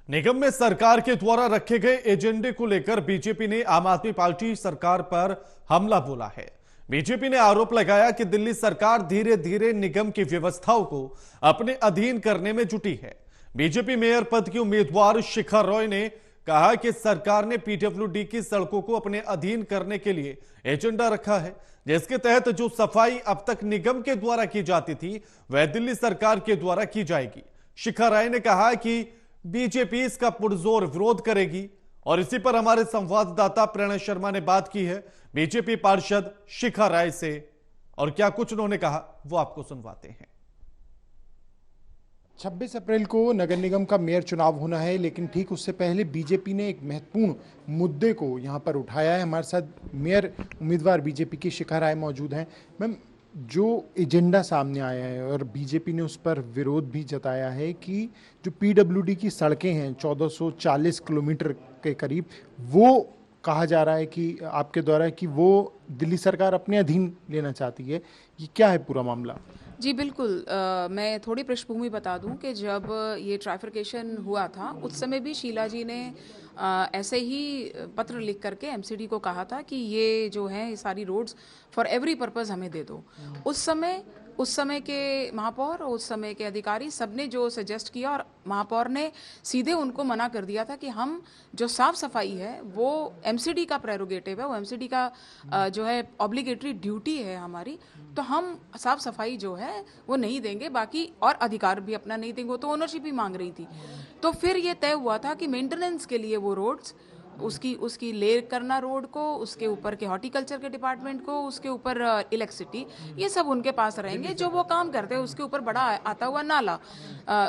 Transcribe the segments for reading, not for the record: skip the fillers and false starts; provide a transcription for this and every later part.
निगम में सरकार के द्वारा रखे गए एजेंडे को लेकर बीजेपी ने आम आदमी पार्टी सरकार पर हमला बोला है। बीजेपी ने आरोप लगाया कि दिल्ली सरकार धीरे धीरे निगम की व्यवस्थाओं को अपने अधीन करने में जुटी है। बीजेपी मेयर पद की उम्मीदवार शिखा रॉय ने कहा कि सरकार ने पीडब्ल्यूडी की सड़कों को अपने अधीन करने के लिए एजेंडा रखा है, जिसके तहत जो सफाई अब तक निगम के द्वारा की जाती थी वह दिल्ली सरकार के द्वारा की जाएगी। शिखा रॉय ने कहा कि बीजेपी इसका पुरजोर विरोध करेगी और इसी पर हमारे संवाददाता प्रणय शर्मा ने बात की है बीजेपी पार्षद शिखा रॉय से, और क्या कुछ उन्होंने कहा वो आपको सुनवाते हैं। 26 अप्रैल को नगर निगम का मेयर चुनाव होना है, लेकिन ठीक उससे पहले बीजेपी ने एक महत्वपूर्ण मुद्दे को यहां पर उठाया है। हमारे साथ मेयर उम्मीदवार बीजेपी की शिखा रॉय मौजूद हैं। मैम, जो एजेंडा सामने आया है और बीजेपी ने उस पर विरोध भी जताया है कि जो पीडब्ल्यूडी की सड़कें हैं 1440 किलोमीटर के करीब, वो कहा जा रहा है कि आपके द्वारा कि वो दिल्ली सरकार अपने अधीन लेना चाहती है। ये क्या है पूरा मामला? जी बिल्कुल, मैं थोड़ी पृष्ठभूमि बता दूं कि जब ये ट्राइफिकेशन हुआ था उस समय भी शीला जी ने ऐसे ही पत्र लिख करके एमसीडी को कहा था कि ये जो है ये सारी रोड्स फॉर एवरी पर्पस हमें दे दो। उस समय के महापौर और उस समय के अधिकारी सबने जो सजेस्ट किया और महापौर ने सीधे उनको मना कर दिया था कि हम जो साफ सफाई है वो एमसीडी का प्रेरोगेटिव है, वो एमसीडी का जो है ऑब्लिगेटरी ड्यूटी है हमारी, तो हम साफ सफाई जो है वो नहीं देंगे, बाकी और अधिकार भी अपना नहीं देंगे। तो ओनरशिप ही मांग रही थी। तो फिर ये तय हुआ था कि मेंटेनेंस के लिए वो रोड्स उसकी लेयर करना रोड को, उसके ऊपर के हॉर्टिकल्चर के डिपार्टमेंट को, उसके ऊपर इलेक्ट्रिसिटी, ये सब उनके पास रहेंगे जो वो काम करते हैं। उसके ऊपर बड़ा आता हुआ नाला,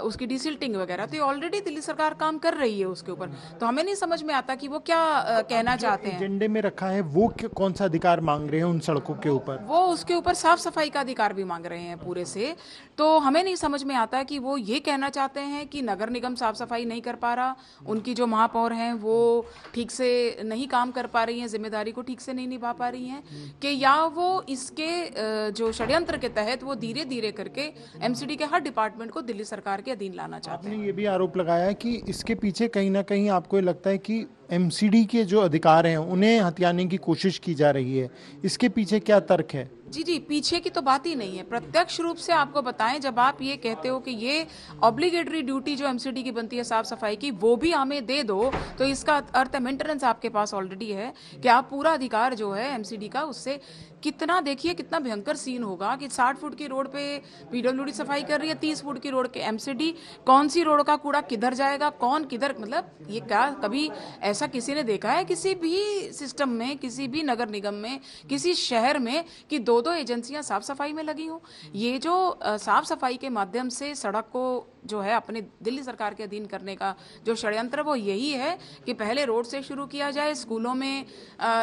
उसकी डिसिल्टिंग वगैरह, तो ये ऑलरेडी दिल्ली सरकार काम कर रही है उसके ऊपर। तो हमें नहीं समझ में आता कि वो क्या कहना चाहते हैं। एजेंडे में रखा है वो कौन सा अधिकार मांग रहे हैं उन सड़कों के ऊपर? वो उसके ऊपर साफ सफाई का अधिकार भी मांग रहे हैं पूरे से। तो हमें नहीं समझ में आता कि वो ये कहना चाहते हैं कि नगर निगम साफ सफाई नहीं कर पा रहा, उनकी जो महापौर हैं वो ठीक से नहीं काम कर पा रही हैं, जिम्मेदारी को ठीक से नहीं निभा पा रही हैं, कि या वो इसके जो षड्यंत्र के तहत वो धीरे धीरे करके एमसीडी के हर डिपार्टमेंट को दिल्ली सरकार के अधीन लाना चाहते हैं। आपने ये भी आरोप लगाया कि इसके पीछे कहीं ना कहीं आपको लगता है कि एमसीडी के जो अधिकार हैं उन्हें हथियाने की कोशिश की जा रही है। इसके पीछे क्या तर्क है? जी, पीछे की तो बात ही नहीं है। प्रत्यक्ष रूप से आपको बताएं, जब आप ये कहते हो कि ये ऑब्लिगेटरी ड्यूटी जो एमसीडी की बनती है साफ सफाई की, वो भी हमें दे दो, तो इसका अर्थ है मेंटेनेंस आपके पास ऑलरेडी है कि आप पूरा अधिकार जो है एमसीडी का, उससे कितना देखिए कितना भयंकर सीन होगा कि 60 फुट की रोड पे पीडब्ल्यूडी सफाई कर रही है, 30 फुट की रोड के एमसीडी। कौन सी रोड का कूड़ा किधर जाएगा, कौन किधर, मतलब ये क्या कभी ऐसा किसी ने देखा है किसी भी सिस्टम में, किसी भी नगर निगम में, किसी शहर में कि दो एजेंसियां साफ सफाई में लगी हो? ये जो साफ सफाई के माध्यम से सड़क को जो है अपने दिल्ली सरकार के अधीन करने का जो षड्यंत्र, वो यही है कि पहले रोड से शुरू किया जाए, स्कूलों में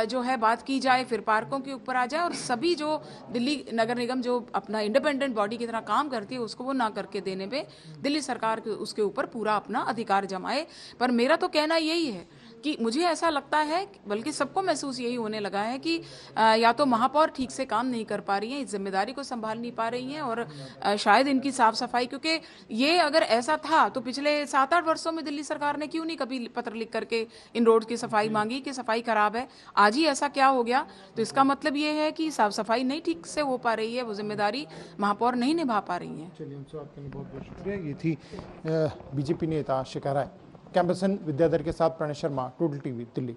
जो है बात की जाए, फिर पार्कों के ऊपर आ जाए, और सभी जो दिल्ली नगर निगम जो अपना इंडिपेंडेंट बॉडी की तरह काम करती है उसको वो ना करके देने पे दिल्ली सरकार उसके ऊपर पूरा अपना अधिकार जमाए। पर मेरा तो कहना यही है कि मुझे ऐसा लगता है, बल्कि सबको महसूस यही होने लगा है कि या तो महापौर ठीक से काम नहीं कर पा रही हैं, इस जिम्मेदारी को संभाल नहीं पा रही हैं, और शायद इनकी साफ सफाई, क्योंकि ये अगर ऐसा था तो पिछले 7-8 वर्षों में दिल्ली सरकार ने क्यों नहीं कभी पत्र लिख करके इन रोड की सफाई मांगी कि सफाई खराब है, आज ही ऐसा क्या हो गया? तो इसका मतलब ये है कि साफ सफाई नहीं ठीक से हो पा रही है, वो जिम्मेदारी महापौर नहीं निभा पा रही है। चलिए, हमसे बात करने बहुत बहुत शुक्रिया। ये थी बीजेपी नेता शिखा रॉय। कैमरा पर्सन विद्याधर के साथ प्रणय शर्मा, टोटल टीवी, दिल्ली।